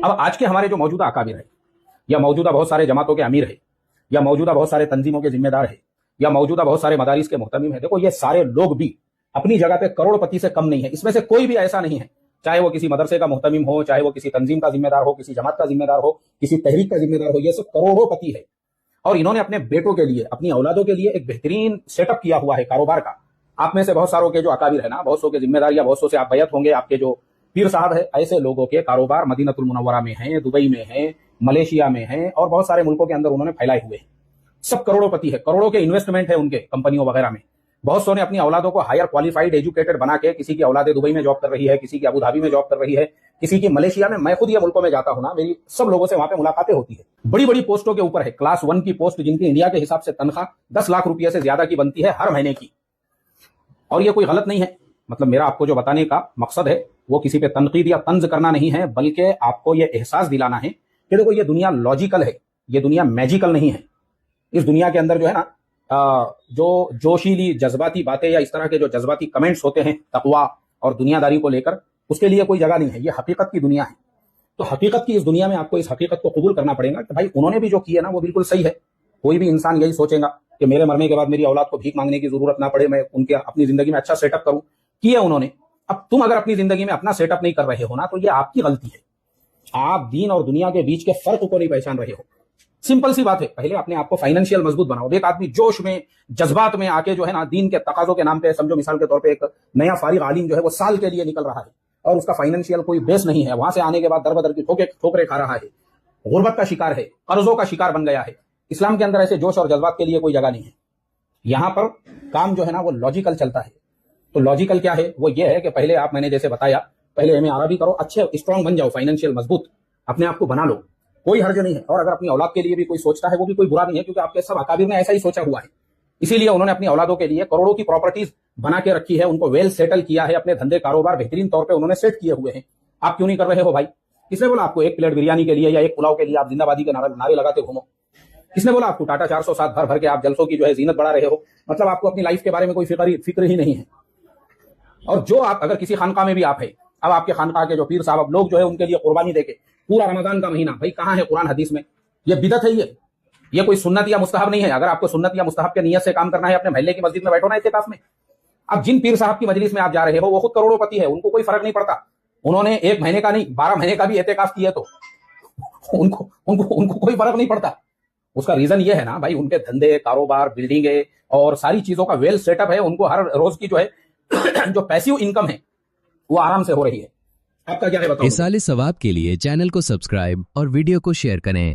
اب آج کے ہمارے جو موجودہ اکابر ہیں، یا موجودہ بہت سارے جماعتوں کے امیر ہیں، یا موجودہ بہت سارے تنظیموں کے ذمہ دار ہیں، یا موجودہ بہت سارے مدارس کے محتمم ہیں، دیکھو یہ سارے لوگ بھی اپنی جگہ پہ کروڑ پتی سے کم نہیں ہے. اس میں سے کوئی بھی ایسا نہیں ہے، چاہے وہ کسی مدرسے کا محتمم ہو، چاہے وہ کسی تنظیم کا ذمہ دار ہو، کسی جماعت کا ذمہ دار ہو، کسی تحریک کا ذمہ دار ہو، یہ سب کروڑوں پتی ہے. اور انہوں نے اپنے بیٹوں کے لیے، اپنی اولادوں کے لیے ایک بہترین سیٹ اپ کیا ہوا ہے کاروبار کا. آپ میں سے بہت ساروں کے جو اکابر ہے نا، بہت سو کے ذمہ دار، یا بہت سو سے آپ بیعت ہوں گے، آپ کے جو پیر صاحب ہے، ایسے لوگوں کے کاروبار مدینہ المنورہ میں ہیں، دبئی میں ہیں، ملیشیا میں ہیں، اور بہت سارے ملکوں کے اندر انہوں نے پھیلائے ہوئے ہیں. سب کروڑوں پتی ہے، کروڑوں کے انویسٹمنٹ ہے ان کے کمپنیوں وغیرہ میں. بہت سو نے اپنی اولادوں کو ہائر کوالیفائڈ ایجوکیٹڈ بنا کے، کسی کی اولاد دبئی میں جاب کر رہی ہے، کسی کی ابوظہبی میں جاب کر رہی ہے، کسی کی ملیشیا میں. میں خود یہ ملکوں میں جاتا ہوں نا، میری سب لوگوں سے وہاں پہ ملاقاتیں ہوتی ہے. بڑی بڑی پوسٹوں کے اوپر ہے، کلاس 1 کی پوسٹ جن کی انڈیا کے حساب سے تنخواہ 10 لاکھ روپیہ سے زیادہ کی بنتی ہے ہر مہینے کی. اور یہ کوئی غلط نہیں ہے، مطلب میرا آپ کو جو بتانے کا مقصد ہے وہ کسی پہ تنقید یا طنز کرنا نہیں ہے، بلکہ آپ کو یہ احساس دلانا ہے کہ دیکھو یہ دنیا لاجیکل ہے، یہ دنیا میجیکل نہیں ہے. اس دنیا کے اندر جو ہے نا، جو جوشیلی جذباتی باتیں یا اس طرح کے جو جذباتی کمنٹس ہوتے ہیں تقویٰ اور دنیا داری کو لے کر، اس کے لیے کوئی جگہ نہیں ہے. یہ حقیقت کی دنیا ہے. تو حقیقت کی اس دنیا میں آپ کو اس حقیقت کو قبول کرنا پڑے گا کہ بھائی انہوں نے بھی جو کیا نا وہ بالکل صحیح ہے. کوئی بھی انسان یہی سوچے گا کہ میرے مرنے کے بعد میری اولاد کو بھیک مانگنے کی ضرورت نہ پڑے، میں ان کے اپنی زندگی میں اچھا سیٹ اپ کروں. کیا انہوں نے. اب تم اگر اپنی زندگی میں اپنا سیٹ اپ نہیں کر رہے ہو نا، تو یہ آپ کی غلطی ہے. آپ دین اور دنیا کے بیچ کے فرق کو نہیں پہچان رہے ہو. سمپل سی بات ہے، پہلے اپنے آپ کو فائنینشیل مضبوط بناؤ. ایک آدمی جوش میں، جذبات میں آ کے جو ہے نا، دین کے تقاضوں کے نام پہ، سمجھو مثال کے طور پہ ایک نیا فارغ عالم جو ہے وہ سال کے لیے نکل رہا ہے اور اس کا فائنینشیل کوئی بیس نہیں ہے، وہاں سے آنے کے بعد در بدر کی ٹھوکریں کھا رہا ہے، غربت کا شکار ہے، قرضوں کا شکار بن گیا ہے. اسلام کے اندر ایسے جوش اور جذبات کے لیے کوئی جگہ نہیں ہے. یہاں پر کام جو ہے نا وہ لاجیکل چلتا ہے. تو لاجیکل کیا ہے؟ وہ یہ ہے کہ پہلے آپ، میں نے جیسے بتایا، پہلے ایم اے عربی کرو، اچھے اسٹرانگ بن جاؤ، فائنینشیل مضبوط اپنے آپ کو بنا لو، کوئی حرج نہیں ہے. اور اگر اپنی اولاد کے لیے بھی کوئی سوچتا ہے وہ بھی کوئی برا نہیں ہے، کیونکہ آپ کے سب اکابر نے ایسا ہی سوچا ہوا ہے. اسی لیے انہوں نے اپنی اولادوں کے لیے کروڑوں کی پراپرٹیز بنا کے رکھی ہے، ان کو ویل سیٹل کیا ہے، اپنے دھندے کاروبار بہترین طور پہ انہوں نے سیٹ کیے ہوئے ہیں. آپ کیوں نہیں کر رہے ہو بھائی؟ کس نے بولا آپ کو ایک پلیٹ بریانی کے لیے یا ایک پلاؤ کے لیے آپ زندہ بادی کے نعرے لگاتے گھومو؟ کس نے بولا آپ کو ٹاٹا 407 بھر بھر کے آپ جلسوں کی جو ہے زینت بڑھا رہے ہو؟ مطلب آپ کو اپنی لائف کے بارے میں کوئی فکر ہی نہیں ہے. اور جو آپ اگر کسی خانقاہ میں بھی آپ ہے، اب آپ کے خانقاہ کے جو پیر صاحب لوگ جو ہے ان کے لیے قربانی دے کے پورا رمضان کا مہینہ، بھائی کہاں ہے قرآن حدیث میں؟ یہ بدعت ہے. یہ کوئی سنت یا مستحب نہیں ہے. اگر آپ کو سنت یا مستحب کے نیت سے کام کرنا ہے، اپنے محلے کی مسجد میں بیٹھو نا اعتکاف میں. اب جن پیر صاحب کی مجلس میں آپ جا رہے ہو وہ خود کروڑوں پتی ہے، ان کو کوئی فرق نہیں پڑتا. انہوں نے 1 مہینے کا نہیں 12 مہینے کا بھی اعتکاف کیا تو ان کو کوئی فرق نہیں پڑتا. اس کا ریزن یہ ہے نا بھائی، ان کے دھندے، کاروبار، بلڈنگیں اور ساری چیزوں کا ویل سیٹ اپ ہے. ان کو ہر روز کی جو ہے جو پیسیو انکم ہے وہ آرام سے ہو رہی ہے. آپ کا کیا ہے بتاؤ؟ ایصال ثواب کے لیے چینل کو سبسکرائب اور ویڈیو کو شیئر کریں.